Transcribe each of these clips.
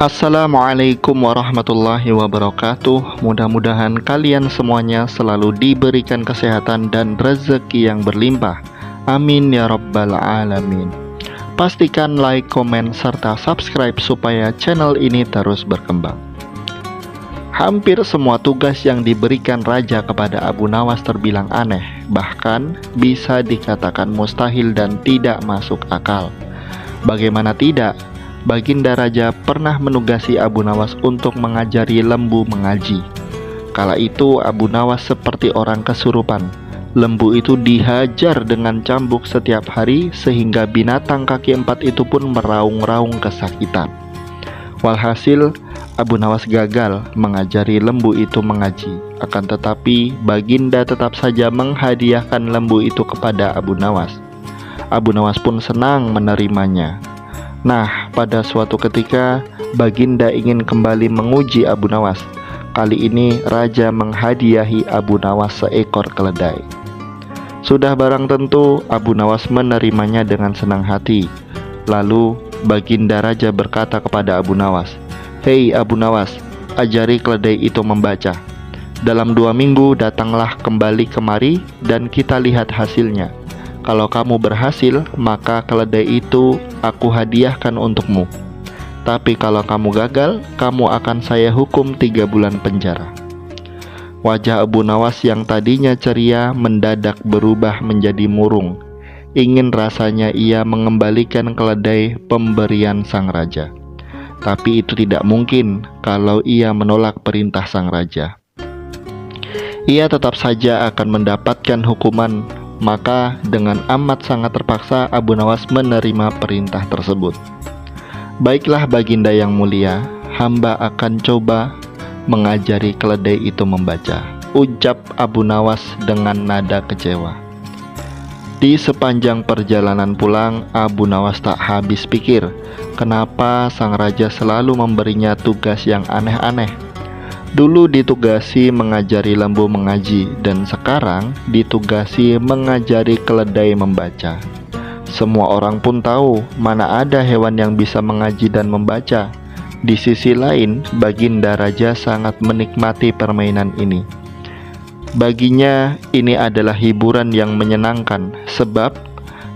Assalamualaikum warahmatullahi wabarakatuh. Mudah-mudahan kalian semuanya selalu diberikan kesehatan dan rezeki yang berlimpah. Amin ya rabbal alamin. Pastikan like, komen, serta subscribe supaya channel ini terus berkembang. Hampir semua tugas yang diberikan raja kepada Abu Nawas terbilang aneh, bahkan bisa dikatakan mustahil dan tidak masuk akal. Bagaimana tidak? Baginda Raja pernah menugasi Abu Nawas untuk mengajari lembu mengaji. Kala itu Abu Nawas seperti orang kesurupan. Lembu itu dihajar dengan cambuk setiap hari sehingga binatang kaki empat itu pun meraung-raung kesakitan. Walhasil Abu Nawas gagal mengajari lembu itu mengaji. Akan tetapi Baginda tetap saja menghadiahkan lembu itu kepada Abu Nawas. Abu Nawas pun senang menerimanya. Nah, pada suatu ketika Baginda ingin kembali menguji Abu Nawas. Kali ini Raja menghadiahi Abu Nawas seekor keledai. Sudah barang tentu Abu Nawas menerimanya dengan senang hati. Lalu Baginda Raja berkata kepada Abu Nawas, "Hei Abu Nawas, ajari keledai itu membaca. Dalam 2 minggu datanglah kembali kemari dan kita lihat hasilnya. Kalau kamu berhasil, maka keledai itu aku hadiahkan untukmu. Tapi kalau kamu gagal, kamu akan saya hukum 3 bulan penjara." Wajah Abu Nawas yang tadinya ceria mendadak berubah menjadi murung. Ingin rasanya ia mengembalikan keledai pemberian sang raja. Tapi itu tidak mungkin kalau ia menolak perintah sang raja. Ia tetap saja akan mendapatkan hukuman. Maka dengan amat sangat terpaksa Abu Nawas menerima perintah tersebut. "Baiklah Baginda yang mulia, hamba akan coba mengajari keledai itu membaca," ucap Abu Nawas dengan nada kecewa. Di sepanjang perjalanan pulang, Abu Nawas tak habis pikir, kenapa sang raja selalu memberinya tugas yang aneh-aneh. Dulu ditugasi mengajari lembu mengaji, dan sekarang ditugasi mengajari keledai membaca. Semua orang pun tahu mana ada hewan yang bisa mengaji dan membaca. Di sisi lain, Baginda Raja sangat menikmati permainan ini. Baginya ini adalah hiburan yang menyenangkan, sebab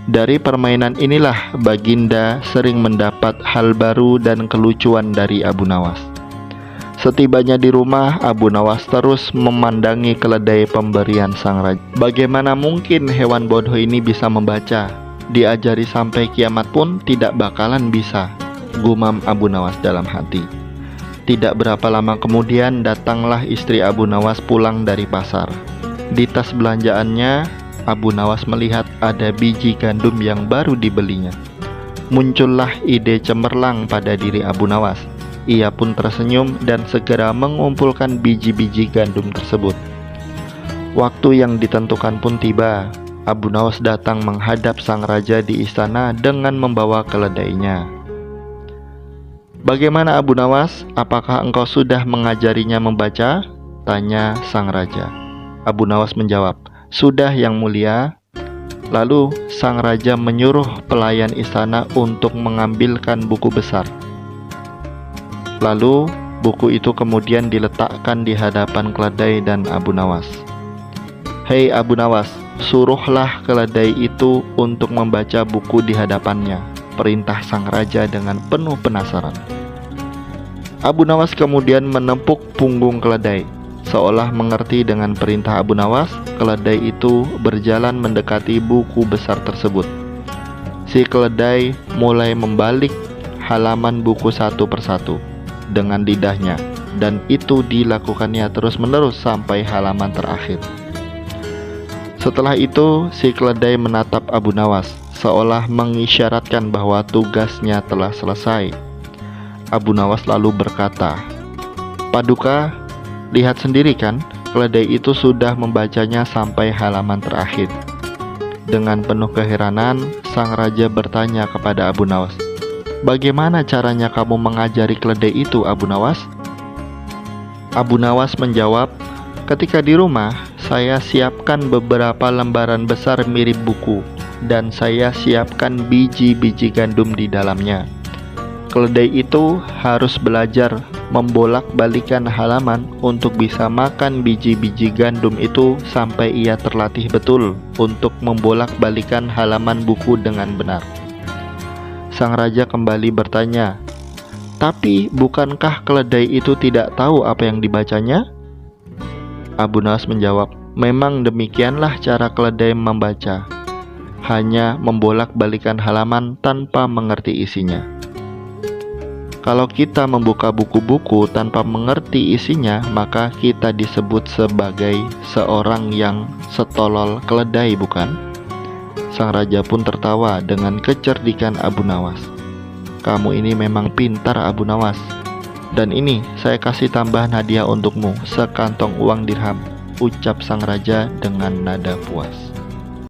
dari permainan inilah Baginda sering mendapat hal baru dan kelucuan dari Abu Nawas. Setibanya di rumah, Abu Nawas terus memandangi keledai pemberian sang raja. Bagaimana mungkin hewan bodoh ini bisa membaca? Diajari sampai kiamat pun tidak bakalan bisa, gumam Abu Nawas dalam hati. Tidak berapa lama kemudian datanglah istri Abu Nawas pulang dari pasar. Di tas belanjaannya, Abu Nawas melihat ada biji gandum yang baru dibelinya. Muncullah ide cemerlang pada diri Abu Nawas. Ia pun tersenyum dan segera mengumpulkan biji-biji gandum tersebut. Waktu yang ditentukan pun tiba. Abu Nawas datang menghadap sang raja di istana dengan membawa keledainya. "Bagaimana Abu Nawas? Apakah engkau sudah mengajarinya membaca?" tanya sang raja. Abu Nawas menjawab, "Sudah yang mulia." Lalu sang raja menyuruh pelayan istana untuk mengambilkan buku besar. Lalu buku itu kemudian diletakkan di hadapan keledai dan Abu Nawas. "Hei Abu Nawas, suruhlah keledai itu untuk membaca buku di hadapannya," perintah sang raja dengan penuh penasaran. Abu Nawas kemudian menepuk punggung keledai. Seolah mengerti dengan perintah Abu Nawas, keledai itu berjalan mendekati buku besar tersebut. Si keledai mulai membalik halaman buku satu persatu dengan lidahnya, dan itu dilakukannya terus-menerus sampai halaman terakhir. Setelah itu, si keledai menatap Abu Nawas, seolah mengisyaratkan bahwa tugasnya telah selesai. Abu Nawas lalu berkata, "Paduka, lihat sendiri kan, keledai itu sudah membacanya sampai halaman terakhir." Dengan penuh keheranan, sang raja bertanya kepada Abu Nawas, "Bagaimana caranya kamu mengajari keledai itu, Abu Nawas?" Abu Nawas menjawab, "Ketika di rumah, saya siapkan beberapa lembaran besar mirip buku, dan saya siapkan biji-biji gandum di dalamnya. Keledai itu harus belajar membolak-balikan halaman untuk bisa makan biji-biji gandum itu sampai ia terlatih betul untuk membolak-balikan halaman buku dengan benar. Sang raja kembali bertanya, "Tapi bukankah keledai itu tidak tahu apa yang dibacanya?" Abu Nawas menjawab, "Memang demikianlah cara keledai membaca, hanya membolak-balikan halaman tanpa mengerti isinya." Kalau kita membuka buku-buku tanpa mengerti isinya, maka kita disebut sebagai seorang yang setolol keledai, bukan? Sang raja pun tertawa dengan kecerdikan Abu Nawas. "Kamu ini memang pintar, Abu Nawas. Dan ini saya kasih tambahan hadiah untukmu, sekantong uang dirham," ucap sang raja dengan nada puas.